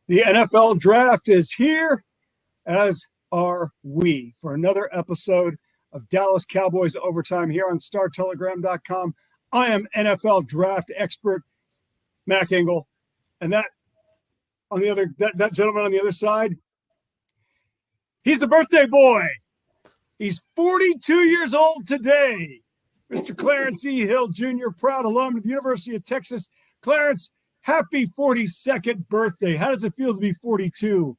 The NFL draft is here, as are we, for another episode of Dallas Cowboys Overtime here on StarTelegram.com. I am NFL draft expert Mac Engel, and that gentleman on the other side, he's a birthday boy. He's 42 years old today. Mr. Clarence E. Hill Jr., proud alum of the University of Texas. Clarence, happy 42nd birthday. How does it feel to be 42?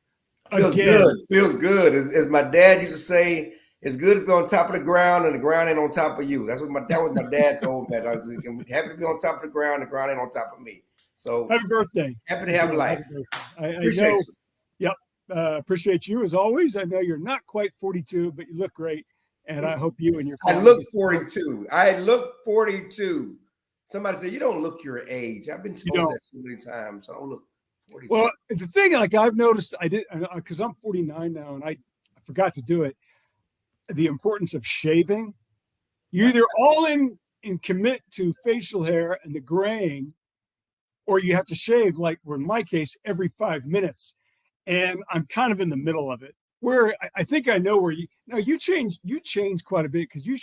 Feels good. Feels good. As my dad used to say, it's good to be on top of the ground and the ground ain't on top of you. That was my dad told me. I was happy to be on top of the ground ain't on top of me. So happy birthday. Happy to have life. I appreciate you. Yep. Appreciate you as always. I know you're not quite 42, but you look great. And I hope you and your family. I look 42. I look 42. Somebody said, you don't look your age. I've been told that so many times. I don't look 42. Well, the thing, like I've noticed, I did, because I'm 49 now, and I forgot to do it, the importance of shaving. You either all in and commit to facial hair and the graying, or you have to shave, like in my case, every 5 minutes. And I'm kind of in the middle of it, where I think I know where you change quite a bit, because you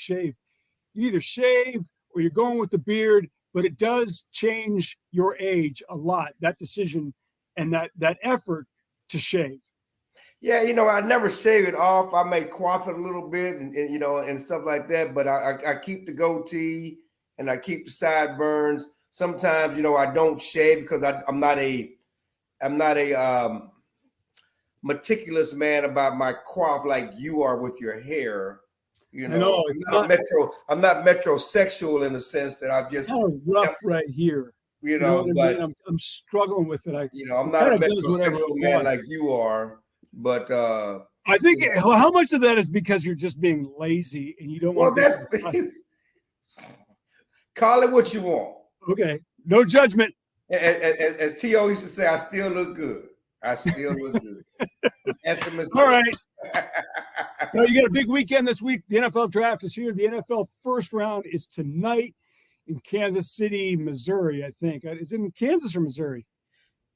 either shave or you're going with the beard, but it does change your age a lot, that decision and that effort to shave. Yeah, I never shave it off. I may coif it a little bit and stuff like that, but I keep the goatee and I keep the sideburns. Sometimes, I don't shave because I'm not a meticulous man about my coif like you are with your hair. I'm not metrosexual in the sense that I've just rough right here. But I'm struggling with it. I'm not a metrosexual man like you are. But I think how much of that is because you're just being lazy and you don't want to call it what you want. Okay. No judgment. As T.O. used to say, I still look good. All right. No, you got a big weekend this week. The NFL draft is here. The NFL first round is tonight in Kansas City, Missouri, I think. Is it in Kansas or Missouri?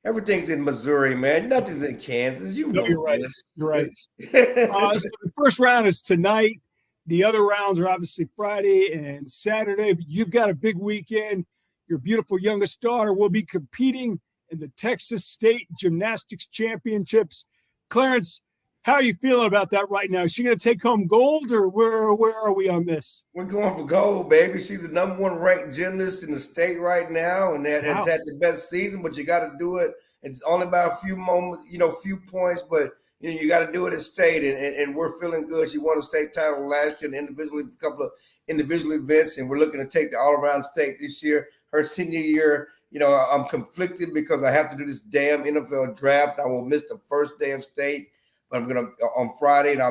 Everything's in Missouri, man. Nothing's in Kansas. You're right. You're right. So the first round is tonight. The other rounds are obviously Friday and Saturday. But you've got a big weekend. Your beautiful youngest daughter will be competing in the Texas State Gymnastics Championships. Clarence, how are you feeling about that right now? Is she going to take home gold, or where are we on this? We're going for gold, baby. She's the number one ranked gymnast in the state right now, and has had the best season. But you got to do it. It's only about a few moments, few points, but you got to do it at state, and we're feeling good. She won a state title last year, and a couple of individual events, and we're looking to take the all-around state this year. Her senior year. I'm conflicted because I have to do this damn NFL draft. I will miss the first day of state, but I'm going to on Friday, so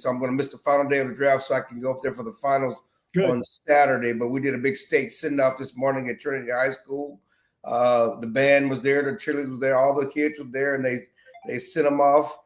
I'm going to miss the final day of the draft so I can go up there for the finals on Saturday. But we did a big state send-off this morning at Trinity High School. The band was there, the cheerleaders were there, all the kids were there, and they sent them off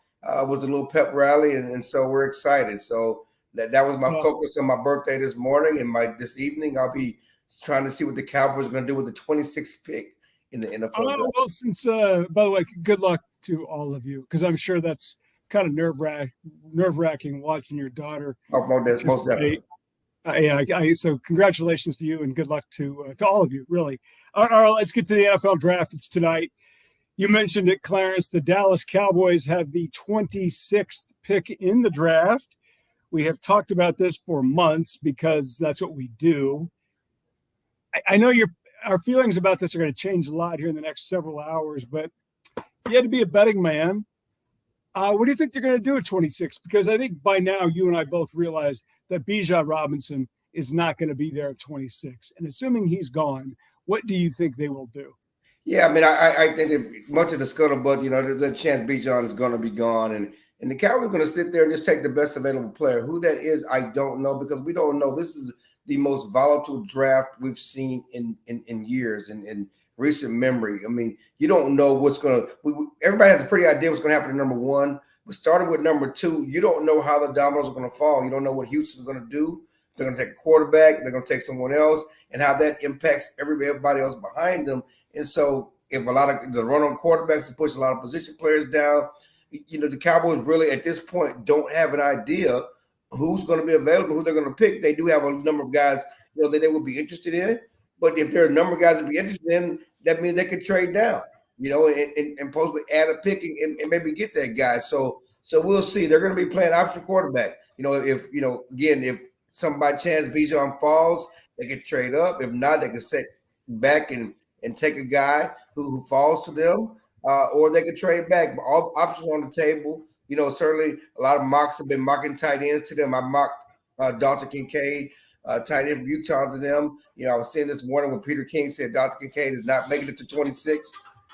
with a little pep rally, and so we're excited. So that was my focus on my birthday this morning, and this evening I'll be trying to see what the Cowboys are going to do with the 26th pick in the NFL. Well, since by the way, good luck to all of you, because I'm sure that's kind of nerve-wracking watching your daughter. Oh, most definitely. So congratulations to you and good luck to all of you, really. All right, let's get to the NFL draft. It's tonight. You mentioned it, Clarence. The Dallas Cowboys have the 26th pick in the draft. We have talked about this for months because that's what we do. I know our feelings about this are going to change a lot here in the next several hours, but if you had to be a betting man, what do you think they're going to do at 26? Because I think by now you and I both realize that Bijan Robinson is not going to be there at 26. And assuming he's gone, what do you think they will do? Yeah, I mean, I think that much of the scuttlebutt, there's a chance Bijan is going to be gone. And the Cowboys are going to sit there and just take the best available player. Who that is, I don't know, because we don't know. This is the most volatile draft we've seen in years in recent memory. I mean, you don't know what's going to – everybody has a pretty idea what's going to happen to number one. But starting with number two, you don't know how the dominoes are going to fall. You don't know what Houston's going to do. They're going to take a quarterback. They're going to take someone else, and how that impacts everybody else behind them. And so if a lot of the run on quarterbacks to push a lot of position players down, the Cowboys really at this point don't have an idea who's going to be available, who they're going to pick. They do have a number of guys, that they would be interested in. But if there are a number of guys to be interested in, that means they could trade down, and possibly add a pick and maybe get that guy. So we'll see. They're going to be playing option quarterback. If some by chance Bijan falls, they could trade up. If not, they could sit back and take a guy who falls to them, or they could trade back. But all options on the table. Certainly a lot of mocks have been mocking tight ends to them. I mocked Dalton Kincaid, tight end from Utah to them. I was seeing this morning when Peter King said Dalton Kincaid is not making it to 26.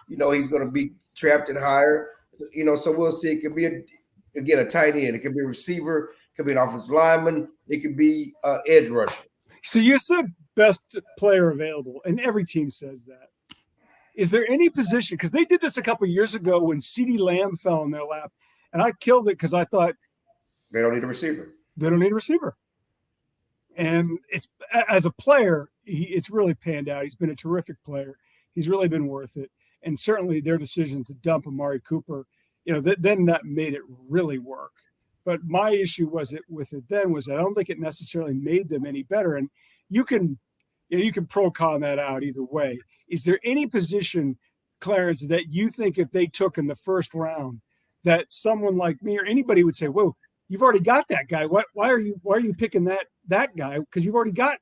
He's going to be drafted higher. So we'll see. It could be a tight end. It could be a receiver. It could be an offensive lineman. It could be edge rusher. So you said best player available, and every team says that. Is there any position? Because they did this a couple of years ago when CeeDee Lamb fell in their lap. And I killed it because I thought they don't need a receiver. They don't need a receiver. And it's as a player, it's really panned out. He's been a terrific player. He's really been worth it. And certainly their decision to dump Amari Cooper, then that made it really work. But my issue was I don't think it necessarily made them any better. And you can pro-con that out either way. Is there any position, Clarence, that you think if they took in the first round, that someone like me or anybody would say, "Whoa, you've already got that guy. Why are you picking that guy? Because you've already got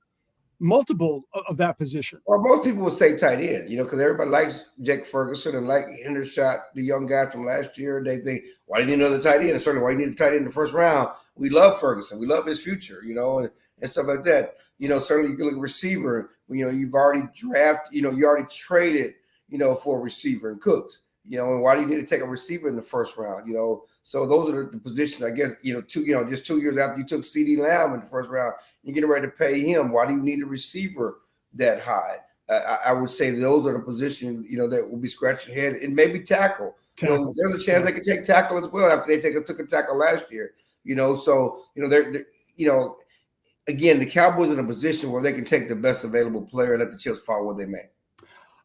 multiple of that position." Well, most people would say tight end, because everybody likes Jake Ferguson and like Hendershot, the young guy from last year. They think, why do you need another tight end? And certainly, why do you need a tight end in the first round? We love Ferguson. We love his future, and stuff like that. Certainly you can look at receiver. You've already drafted. You already traded. For a receiver and Cooks. And why do you need to take a receiver in the first round? So those are the positions, I guess, just 2 years after you took CeeDee Lamb in the first round, you're getting ready to pay him. Why do you need a receiver that high? I would say those are the positions, that will be scratching your head, and maybe tackle. There's a chance they could take tackle as well after they took a tackle last year. Again, the Cowboys are in a position where they can take the best available player and let the chips fall where they may.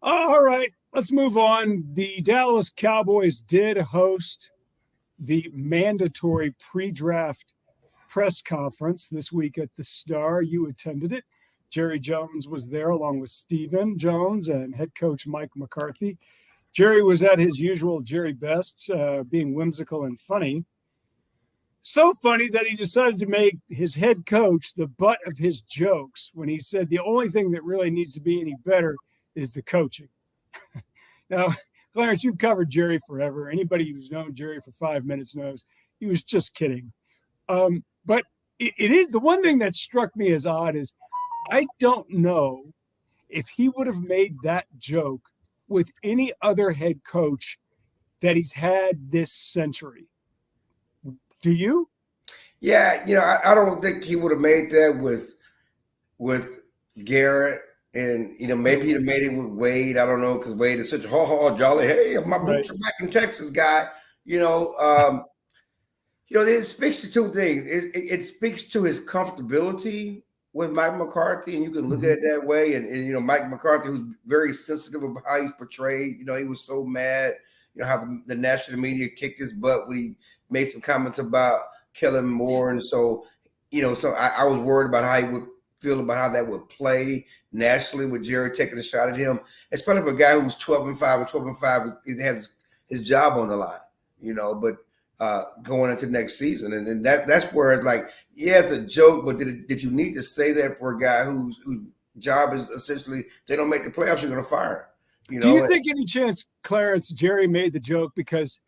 All right, let's move on. The Dallas Cowboys did host the mandatory pre-draft press conference this week at the Star. You attended it. Jerry Jones was there along with Stephen Jones and head coach Mike McCarthy. Jerry was at his usual Jerry best, being whimsical and funny. So funny that he decided to make his head coach the butt of his jokes when he said the only thing that really needs to be any better is the coaching. Now, Clarence, you've covered Jerry forever. Anybody who's known Jerry for 5 minutes knows he was just kidding. But it is the one thing that struck me as odd is I don't know if he would have made that joke with any other head coach that he's had this century. Do you? Yeah, I don't think he would have made that with Garrett. And, maybe he'd have made it with Wade. I don't know, because Wade is such a jolly, hey, my boots are back in Texas guy. It speaks to two things. It speaks to his comfortability with Mike McCarthy, and you can look at it that way. And Mike McCarthy, who's very sensitive about how he's portrayed. He was so mad, how the national media kicked his butt when he made some comments about Kellen Moore. And so, so I was worried about how he would feel about how that would play nationally with Jerry taking a shot at him, especially for a guy who's 12-5 and 12-5 has his job on the line, but going into next season. And that's where it's like, yeah, it's a joke, but did you need to say that for a guy whose job is essentially, they don't make the playoffs, you're going to fire him? Do you think any chance, Clarence, Jerry made the joke because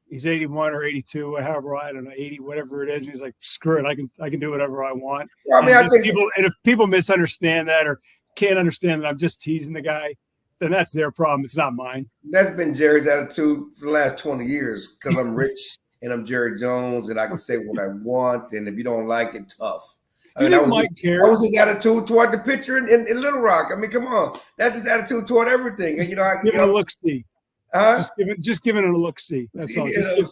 he's 81 or 82, or however, I don't know, 80, whatever it is. And he's like, screw it, I can do whatever I want. Well, I mean, if people misunderstand that or can't understand that I'm just teasing the guy, then that's their problem. It's not mine. That's been Jerry's attitude for the last 20 years because I'm rich and I'm Jerry Jones and I can say what I want. And if you don't like it, tough. That was his attitude toward the pitcher in Little Rock. I mean, come on. That's his attitude toward everything. And, give it a look-see. Just giving it a look-see. That's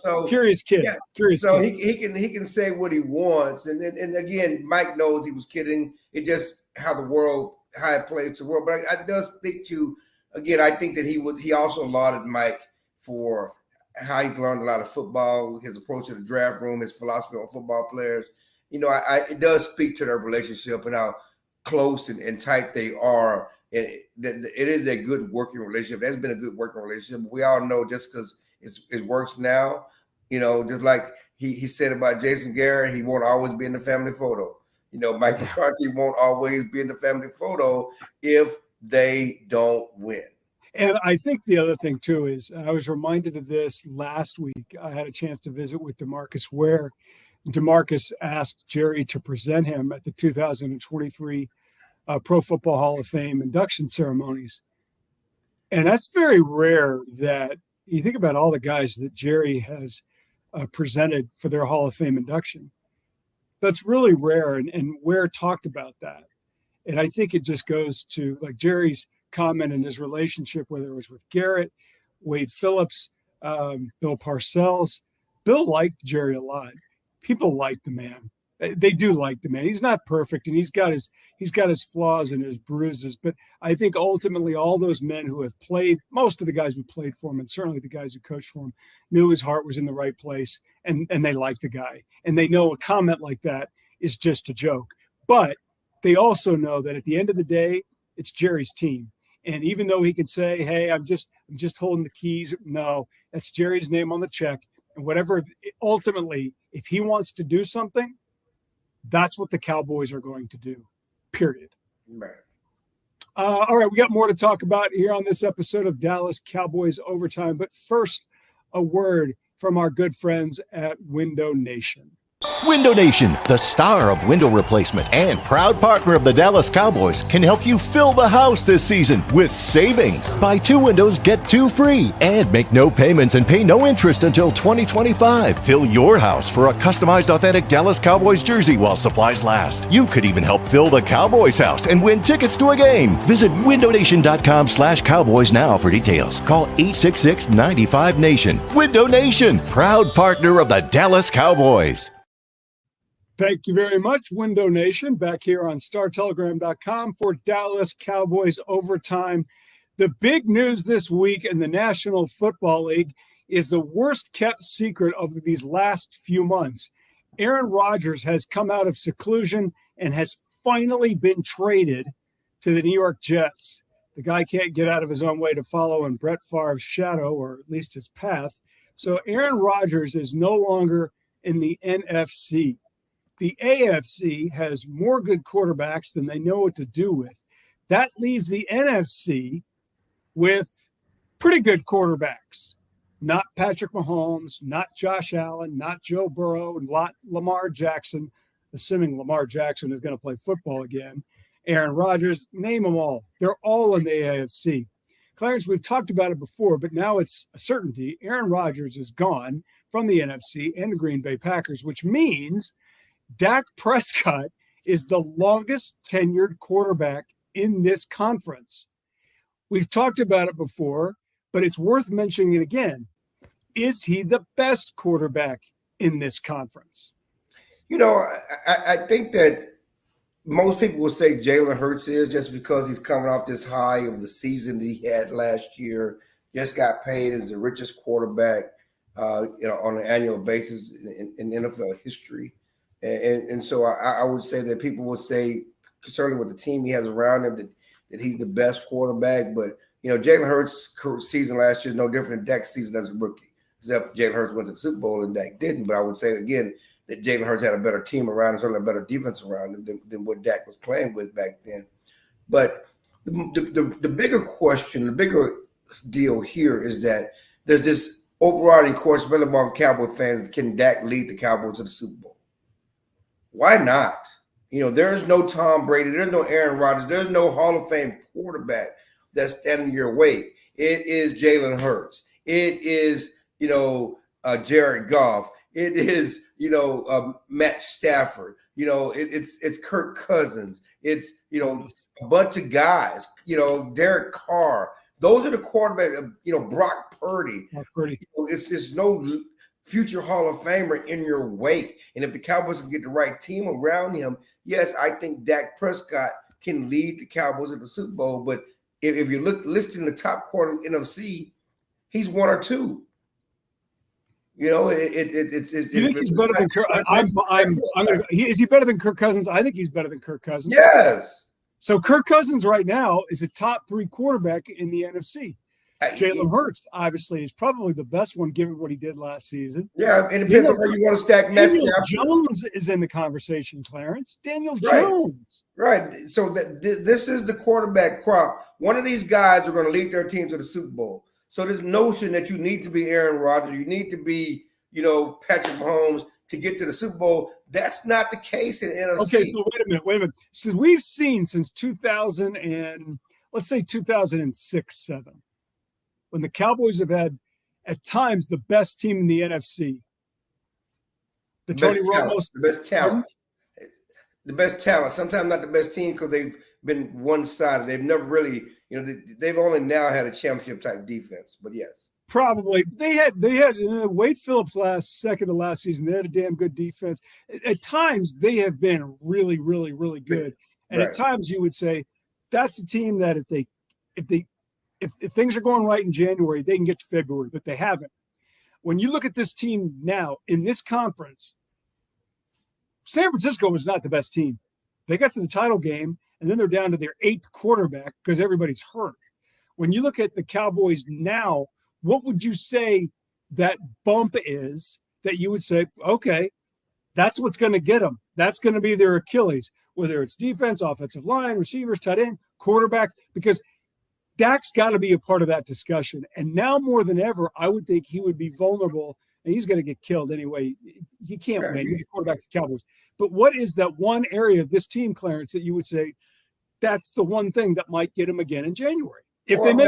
all. Curious kid. Yeah. Curious. So kid. he can say what he wants. And again, Mike knows he was kidding. It just how it plays to the world. But it does speak to again, I think that he also lauded Mike for how he's learned a lot of football, his approach to the draft room, his philosophy on football players. It does speak to their relationship and how close and tight they are. And it is a good working relationship. That's been a good working relationship. But we all know just because it works now, just like he said about Jason Garrett, he won't always be in the family photo. Mike McCarthy won't always be in the family photo if they don't win. And I think the other thing, too, is I was reminded of this last week. I had a chance to visit with DeMarcus Ware. DeMarcus asked Jerry to present him at the 2023 Pro Football Hall of Fame induction ceremonies. And that's very rare that you think about all the guys that Jerry has presented for their Hall of Fame induction. That's really rare. And Ware talked about that. And I think it just goes to like Jerry's comment in his relationship, whether it was with Garrett, Wade Phillips, Bill Parcells. Bill liked Jerry a lot. People like the man. They do like the man. He's not perfect, and he's got his flaws and his bruises. But I think ultimately all those men who have played, most of the guys who played for him, and certainly the guys who coached for him, knew his heart was in the right place, and they like the guy. And they know a comment like that is just a joke. But they also know that at the end of the day, it's Jerry's team. And even though he can say, hey, I'm just holding the keys, no, that's Jerry's name on the check. And whatever, ultimately, if he wants to do something, that's what the Cowboys are going to do, period. Right. All right, we got more to talk about here on this episode of Dallas Cowboys Overtime. But first, a word from our good friends at Window Nation. Window Nation, the star of window replacement and proud partner of the Dallas Cowboys, can help you fill the house this season with savings. Buy 2 windows, get 2 free, and make no payments and pay no interest until 2025. Fill your house for a customized authentic Dallas Cowboys jersey while supplies last. You could even help fill the Cowboys house and win tickets to a game. Visit windownation.com/Cowboys now for details. Call 866-95-NATION. Window Nation, proud partner of the Dallas Cowboys. Thank you very much, Window Nation. Back here on StarTelegram.com for Dallas Cowboys Overtime. The big news this week in the National Football League is the worst kept secret of these last few months. Aaron Rodgers has come out of seclusion and has finally been traded to the New York Jets. The guy can't get out of his own way to follow in Brett Favre's shadow, or at least his path. So Aaron Rodgers is no longer in the NFC. The AFC has more good quarterbacks than they know what to do with. That leaves the NFC with pretty good quarterbacks. Not Patrick Mahomes, not Josh Allen, not Joe Burrow, not Lamar Jackson, assuming Lamar Jackson is going to play football again. Aaron Rodgers, name them all. They're all in the AFC. Clarence, we've talked about it before, but now it's a certainty. Aaron Rodgers is gone from the NFC and the Green Bay Packers, which means Dak Prescott is the longest tenured quarterback in this conference. We've talked about it before, but it's worth mentioning it again. Is he the best quarterback in this conference? I think that most people will say Jalen Hurts is, just because he's coming off this high of the season that he had last year. Just got paid as the richest quarterback, on an annual basis in NFL history. And so I would say that people would say, certainly with the team he has around him, that he's the best quarterback. But, Jalen Hurts' season last year is no different than Dak's season as a rookie, except Jalen Hurts went to the Super Bowl and Dak didn't. But I would say, again, that Jalen Hurts had a better team around him, certainly a better defense around him than what Dak was playing with back then. But the bigger question, the bigger deal here is that there's this overriding question among Cowboy fans: can Dak lead the Cowboys to the Super Bowl? Why not? There's no Tom Brady, there's no Aaron Rodgers, there's no Hall of Fame quarterback that's standing your way. It is Jalen Hurts. It is, Jared Goff. It is, Matt Stafford. It's Kirk Cousins. It's, a bunch of guys, Derek Carr. Those are the quarterbacks, Brock Purdy. It's no future Hall of Famer in your wake. And if the Cowboys can get the right team around him, yes, I think Dak Prescott can lead the Cowboys to the Super Bowl. But if you look listing the top quarter of the NFC, he's one or two. You know, it's. You think he's better than Kirk? Is he better than Kirk Cousins? I think he's better than Kirk Cousins. Yes. So Kirk Cousins right now is a top 3 quarterback in the NFC. Jalen Hurts, obviously, is probably the best one given what he did last season. Yeah, it depends on where you want to stack Metcalf. Daniel Jones is in the conversation, Clarence. Daniel Jones. Right. So this is the quarterback crop. One of these guys are going to lead their team to the Super Bowl. So this notion that you need to be Aaron Rodgers, you need to be, Patrick Mahomes to get to the Super Bowl, that's not the case in NFC. Okay, so wait a minute. So we've seen since 2000 and let's say 2006-7, when the Cowboys have had at times the best team in the NFC. The best talent. The best talent. Sometimes not the best team because they've been one-sided. They've never really, they've only now had a championship type defense. But yes, probably they had Wade Phillips second to last season. They had a damn good defense. At times they have been really, really, really good. And at times you would say that's a team that if things are going right in January, they can get to February, but they haven't. When you look at this team now in this conference, San Francisco was not the best team. They got to the title game, and then they're down to their 8th quarterback because everybody's hurt. When you look at the Cowboys now, what would you say that bump is that you would say, okay, that's what's going to get them. That's going to be their Achilles, whether it's defense, offensive line, receivers, tight end, quarterback, because Dak's got to be a part of that discussion. And now more than ever, I would think he would be vulnerable, and he's going to get killed anyway. He can't win. He's the quarterback of the Cowboys. But what is that one area of this team, Clarence, that you would say that's the one thing that might get him again in January? I think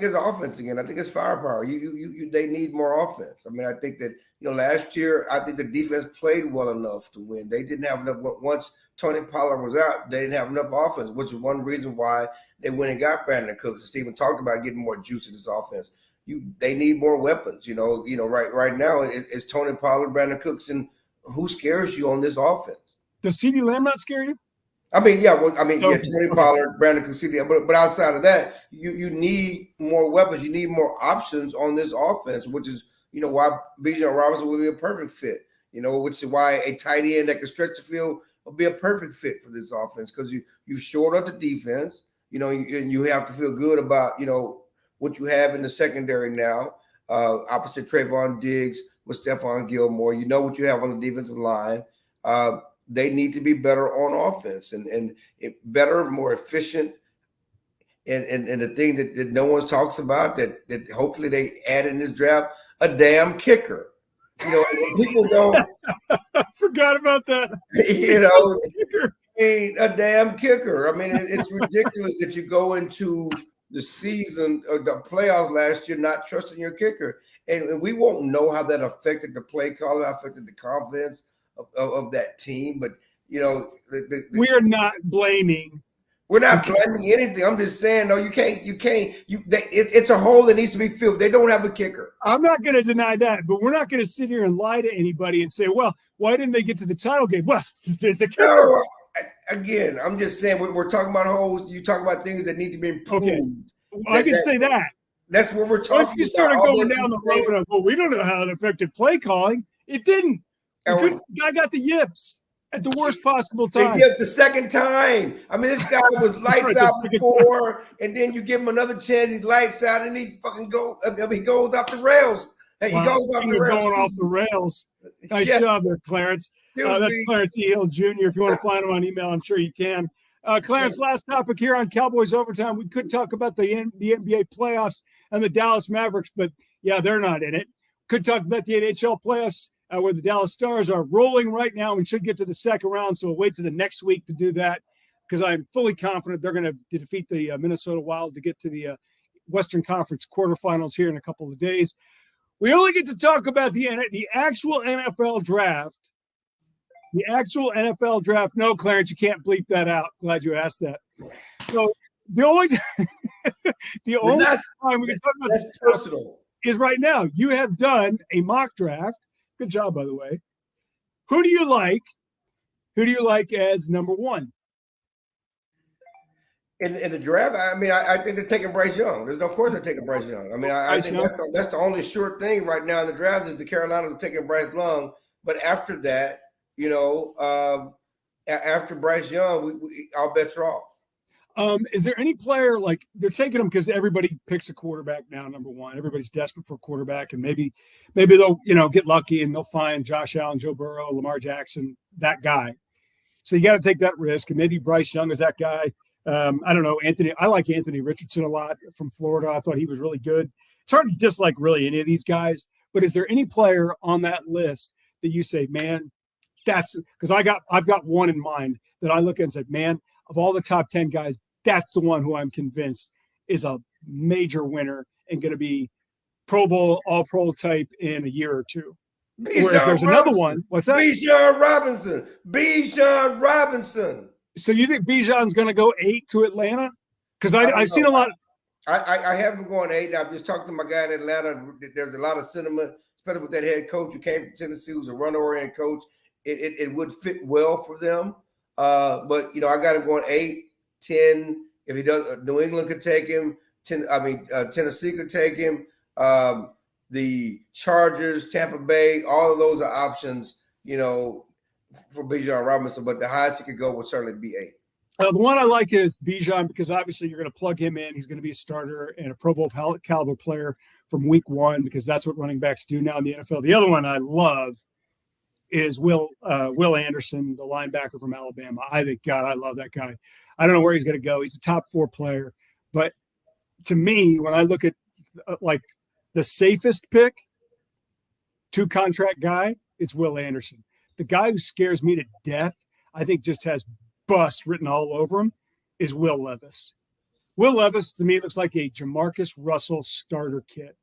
it's offense again. I think it's firepower. They need more offense. I mean, I think that, last year, I think the defense played well enough to win. They didn't have enough. Once Tony Pollard was out, they didn't have enough offense, which is one reason why they went and got Brandon Cooks. And Stephen talked about getting more juice in this offense. They need more weapons. Right now it's Tony Pollard, Brandon Cooks, and who scares you on this offense? Does CeeDee Lamb not scare you? Tony Pollard, Brandon Cooks, but outside of that, you need more weapons. You need more options on this offense, which is why Bijan Robinson would be a perfect fit. Which is why a tight end that can stretch the field will be a perfect fit for this offense because you short up the defense. And you have to feel good about, what you have in the secondary now, opposite Trayvon Diggs with Stephon Gilmore. You know what you have on the defensive line. They need to be better on offense and better, more efficient. And the thing that no one talks about that hopefully they add in this draft, a damn kicker. People don't. I forgot about that. A damn kicker. I mean, it's ridiculous that you go into the season or the playoffs last year not trusting your kicker. And we won't know how that affected the play call, affected the confidence of that team. But, we're not blaming. We're not blaming anything. I'm just saying, no, you can't. It's a hole that needs to be filled. They don't have a kicker. I'm not going to deny that, but we're not going to sit here and lie to anybody and say, well, why didn't they get to the title game? Well, there's a kicker. No. Again, I'm just saying we're talking about holes. You talk about things that need to be improved. Okay. I can say that. That's what we're talking about. You started going down the road of, well, we don't know how it affected play calling. It didn't. The guy got the yips at the worst possible time. They yipped the second time. I mean, this guy was lights out before, and then you give him another chance. He's lights out, and he fucking goes. He goes off the rails. Hey, he goes off the rails. Going off the rails. Nice job there, Clarence. That's Clarence E. Hill Jr. If you want to find him on email, I'm sure you can. Clarence, last topic here on Cowboys Overtime. We could talk about the NBA playoffs and the Dallas Mavericks, but yeah, they're not in it. Could talk about the NHL playoffs where the Dallas Stars are rolling right now and should get to the second round. So we'll wait to the next week to do that because I'm fully confident they're going to defeat the Minnesota Wild to get to the Western Conference quarterfinals here in a couple of days. We only get to talk about the actual NFL draft. The actual NFL draft. No, Clarence, you can't bleep that out. Glad you asked that. So the only time we can talk about this personal is right now. You have done a mock draft. Good job, by the way. Who do you like? Who do you like as number one? in the draft. I mean, I think they're taking Bryce Young. Of course they're taking Bryce Young. I mean, I think that's the only sure thing right now in the draft is the Carolinas are taking Bryce Young. But after that, after Bryce Young, our bets are off. Is there any player like they're taking them because everybody picks a quarterback now? Number one, everybody's desperate for a quarterback, and maybe they'll get lucky and they'll find Josh Allen, Joe Burrow, Lamar Jackson, that guy. So you got to take that risk, and maybe Bryce Young is that guy. I don't know, Anthony. I like Anthony Richardson a lot from Florida. I thought he was really good. It's hard to dislike really any of these guys, but is there any player on that list that you say, man, that's because I've got one in mind that I look at and said, man, of all the top 10 guys, that's the one who I'm convinced is a major winner and going to be Pro Bowl, All Pro type in a year or two. Whereas there's another one. What's that? Bijan Robinson. So you think Bijan's going to go 8 to Atlanta? Because I've seen a lot. I haven't going 8. I've just talked to my guy in Atlanta. There's a lot of sentiment, especially with that head coach who came from Tennessee, who's a run-oriented coach. It would fit well for them. But I got him going 8, 10. If he does, New England could take him. Tennessee could take him. The Chargers, Tampa Bay, all of those are options, for Bijan Robinson. But the highest he could go would certainly be 8. The one I like is Bijan because obviously you're going to plug him in. He's going to be a starter and a Pro Bowl caliber player from week 1 because that's what running backs do now in the NFL. The other one I love is Will Anderson, the linebacker from Alabama. I love that guy. I don't know where he's going to go. He's a top 4 player. But to me, when I look at the safest pick, 2-contract guy, it's Will Anderson. The guy who scares me to death, I think just has bust written all over him, is Will Levis. Will Levis, to me, looks like a Jamarcus Russell starter kit.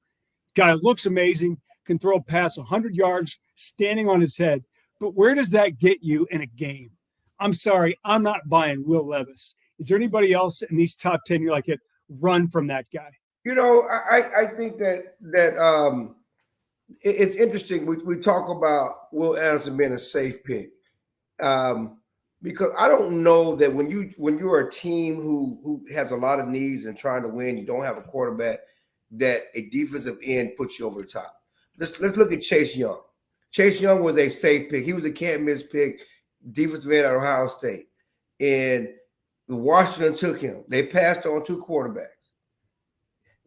Guy looks amazing, can throw a pass 100 yards standing on his head. But where does that get you in a game? I'm sorry, I'm not buying Will Levis. Is there anybody else in these top 10 you're like, run from that guy? I think that it's interesting. We talk about Will Anderson being a safe pick because I don't know that when you're a team who has a lot of needs and trying to win, you don't have a quarterback, that a defensive end puts you over the top. Let's look at Chase Young. Chase Young was a safe pick. He was a can't miss pick, defensive end at Ohio State, and Washington took him. They passed on 2 quarterbacks.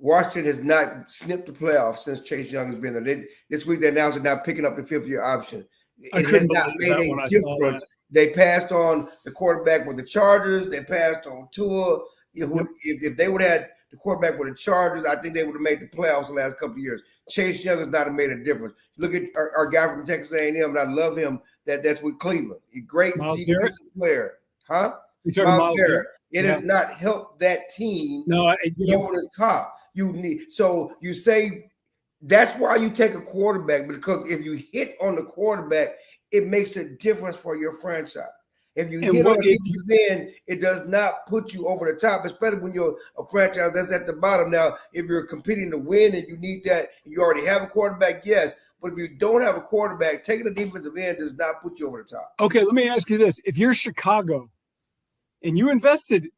Washington has not snipped the playoffs since Chase Young has been there. This week they announced they're now picking up the 5th-year option. It has not made a difference. They passed on the quarterback with the Chargers. They passed on Tua. If they would have had the quarterback with the Chargers, I think they would have made the playoffs the last couple of years. Chase Young has not made a difference. Look at our guy from Texas A&M, and I love him. That's with Cleveland. A great defensive player. Huh? Miles Garrett. It has not helped that team go to the top. You say that's why you take a quarterback, because if you hit on the quarterback, it makes a difference for your franchise. If you hit on the end, it does not put you over the top, especially when you're a franchise that's at the bottom. Now, if you're competing to win and you need that, and you already have a quarterback, yes. But if you don't have a quarterback, taking a defensive end does not put you over the top. Okay, let me ask you this. If you're Chicago and you invested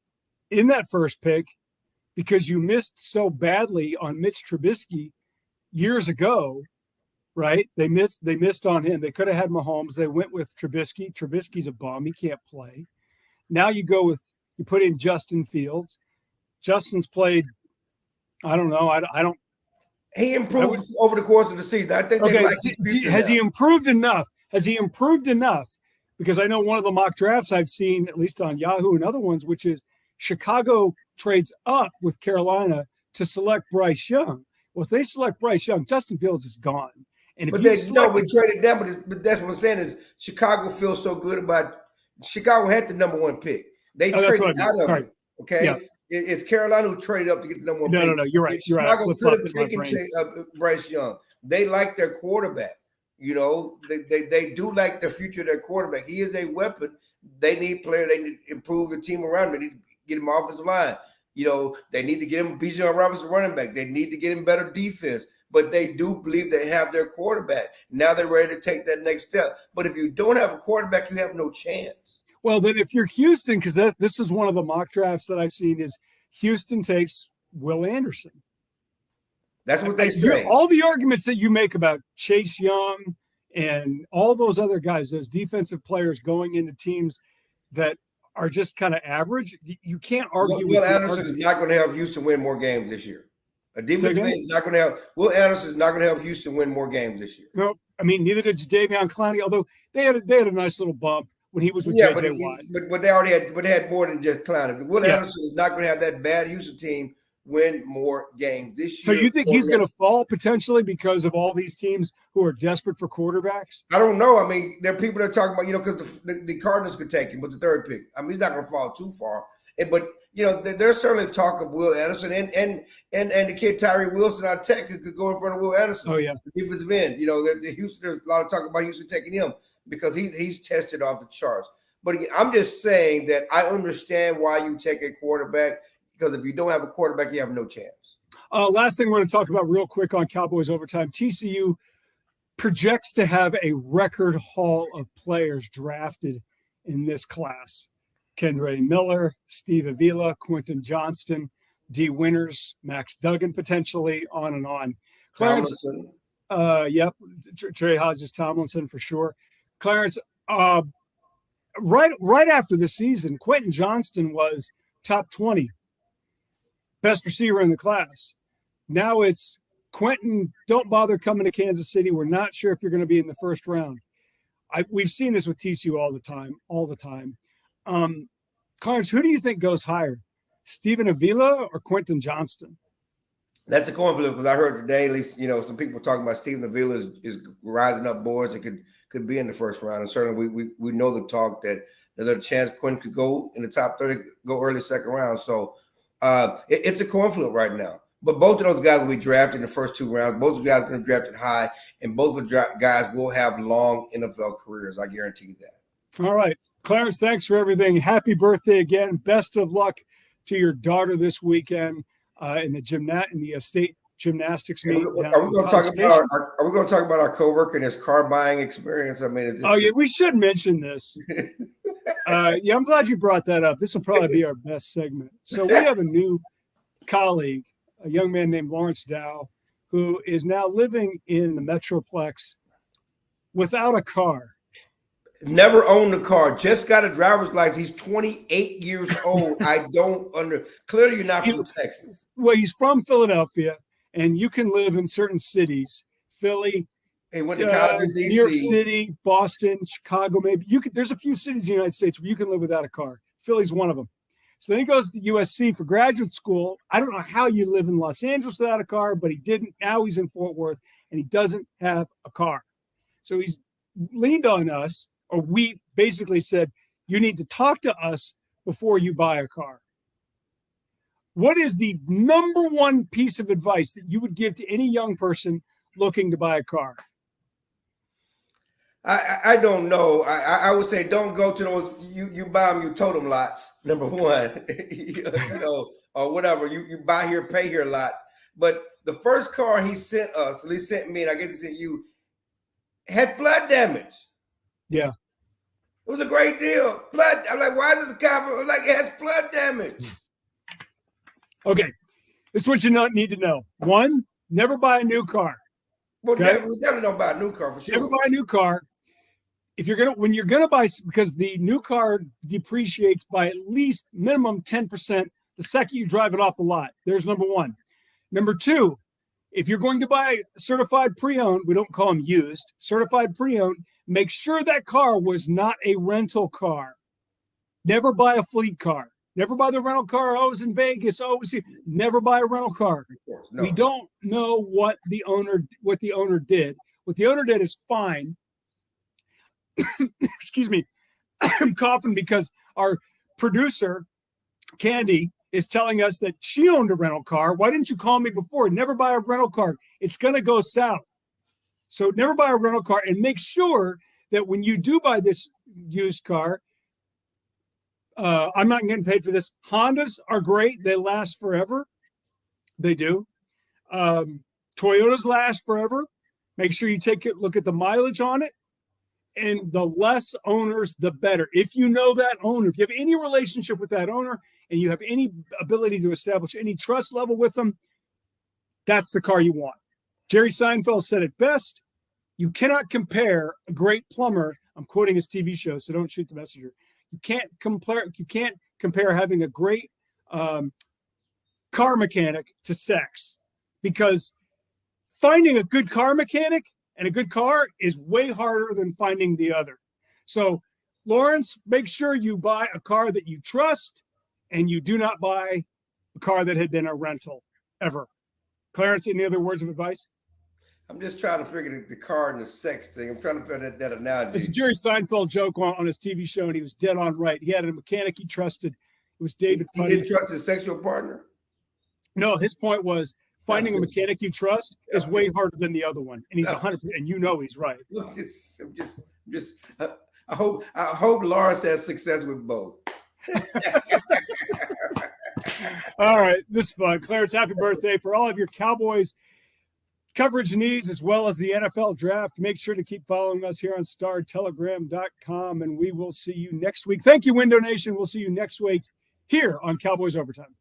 in that first pick because you missed so badly on Mitch Trubisky years ago, right? They missed on him. They could have had Mahomes. They went with Trubisky. Trubisky's a bum. He can't play. Now you put in Justin Fields. Justin's played, I don't know. He improved over the course of the season. I think has he improved enough? Has he improved enough? Because I know one of the mock drafts I've seen, at least on Yahoo and other ones, which is Chicago trades up with Carolina to select Bryce Young. Well, if they select Bryce Young, Justin Fields is gone. And we traded them. But that's what I'm saying is Chicago feels so good about Chicago had the number 1 pick. They traded out of it. Okay. Yeah. It's Carolina who traded up to get the number 1 pick. No, you're right. Chicago could have taken Bryce Young. They like their quarterback. They do like the future of their quarterback. He is a weapon. They need players. They need to improve the team around them. They need to get him offensive line. They need to get him Bijan Robinson running back. They need to get him better defense. But they do believe they have their quarterback. Now they're ready to take that next step. But if you don't have a quarterback, you have no chance. Well, then if you're Houston, because this is one of the mock drafts that I've seen, is Houston takes Will Anderson. That's what they say. All the arguments that you make about Chase Young and all those other guys, those defensive players going into teams that are just kind of average, you can't argue. Will Anderson is not going to help Houston win more games this year. A defensive end is not going to help. Will Anderson is not going to help Houston win more games this year. No, I mean neither did Jadeveon Clowney. Although they had a nice little bump when he was with JJ Watt. But they already had more than just Clowney. But Will Anderson is not going to have that bad Houston team win more games this year. So you think he's going to fall potentially because of all these teams who are desperate for quarterbacks? I don't know. I mean, there are people that are talking about, because the Cardinals could take him with the third pick. I mean, he's not going to fall too far. But there's certainly talk of Will Anderson and the kid Tyree Wilson out of Tech could go in front of Will Anderson. Oh yeah, defensive end. There's a lot of talk about Houston taking him because he's tested off the charts. But again, I'm just saying that I understand why you take a quarterback. Because if you don't have a quarterback, you have no chance. Last thing we're going to talk about real quick on Cowboys Overtime. TCU projects to have a record haul of players drafted in this class. Kendre Miller, Steve Avila, Quentin Johnston, D. Winters, Max Duggan potentially, on and on. Clarence, yep, Trey Hodges Tomlinson for sure. Clarence, right after the season, Quentin Johnston was top 20. Best receiver in the class. Now it's Quentin, don't bother coming to Kansas City. We're not sure if you're going to be in the first round. We've seen this with TCU all the time. Clarence, who do you think goes higher, Stephen Avila or Quentin Johnston? That's a coin flip because I heard today, at least, some people talking about Stephen Avila is rising up boards and could be in the first round. And certainly we know the talk that there's a chance Quentin could go in the top 30, go early second round. So it's a coin flip right now. But both of those guys will be drafted in the first two rounds. Both of the guys are going to be drafted high, and both of the guys will have long NFL careers. I guarantee you that. All right. Clarence, thanks for everything. Happy birthday again. Best of luck to your daughter this weekend in the state gymnastics meet. Are we going to talk about our coworker and his car buying experience? I mean, we should mention this. I'm glad you brought that up. This will probably be our best segment. So we have a new colleague, a young man named Lawrence Dow, who is now living in the Metroplex without a car. Never owned a car, just got a driver's license. He's 28 years old. Clearly you're not from Texas. Well, he's from Philadelphia, and you can live in certain cities, Philly, he went to college in DC. New York City, Boston, Chicago, maybe. There's a few cities in the United States where you can live without a car. Philly's one of them. So then he goes to USC for graduate school. I don't know how you live in Los Angeles without a car, but he didn't. Now he's in Fort Worth, and he doesn't have a car. So he's leaned on us, or we basically said, you need to talk to us before you buy a car. What is the number one piece of advice that you would give to any young person looking to buy a car? I don't know. I would say don't go to those you buy them, you totem lots. Number one, or whatever you buy here, pay here lots. But the first car he sent us, at least sent me, and I guess he sent you, had flood damage. Yeah, it was a great deal. Flood. I'm like, why is this car like it has flood damage? Okay, this is what you need to know. One, never buy a new car. Well, okay? We definitely don't buy a new car for sure. Never buy a new car. When you're gonna buy, because the new car depreciates by at least minimum 10% the second you drive it off the lot. There's number one. Number two, if you're going to buy certified pre-owned, we don't call them used, certified pre-owned, make sure that car was not a rental car. Never buy a fleet car. Never buy the rental car. Oh, it's in Vegas. Oh, never buy a rental car. No. We don't know what the owner did. What the owner did is fine. Excuse me. I'm coughing because our producer, Candy, is telling us that she owned a rental car. Why didn't you call me before? Never buy a rental car. It's going to go south. So never buy a rental car, and make sure that when you do buy this used car, I'm not getting paid for this. Hondas are great. They last forever. They do. Toyotas last forever. Make sure you take a look at the mileage on it. And the less owners, the better. If you know that owner, if you have any relationship with that owner and you have any ability to establish any trust level with them, that's the car you want. Jerry Seinfeld said it best. You cannot compare a great plumber. I'm quoting his TV show, so don't shoot the messenger. You can't compare having a great car mechanic to sex, because finding a good car mechanic and a good car is way harder than finding the other. So, Lawrence, make sure you buy a car that you trust and you do not buy a car that had been a rental ever. Clarence, any other words of advice? I'm just trying to figure the car and the sex thing. I'm trying to figure that analogy. It's a Jerry Seinfeld joke on his TV show, and he was dead on right. He had a mechanic he trusted. It was David. He didn't trust his sexual partner? No, his point was finding a mechanic you trust is way harder than the other one. And he's 100%, and he's right. I hope Lawrence has success with both. All right, this is fun. Clarence, happy birthday. For all of your Cowboys coverage needs as well as the NFL draft, make sure to keep following us here on StarTelegram.com, and we will see you next week. Thank you, Window Nation. We'll see you next week here on Cowboys Overtime.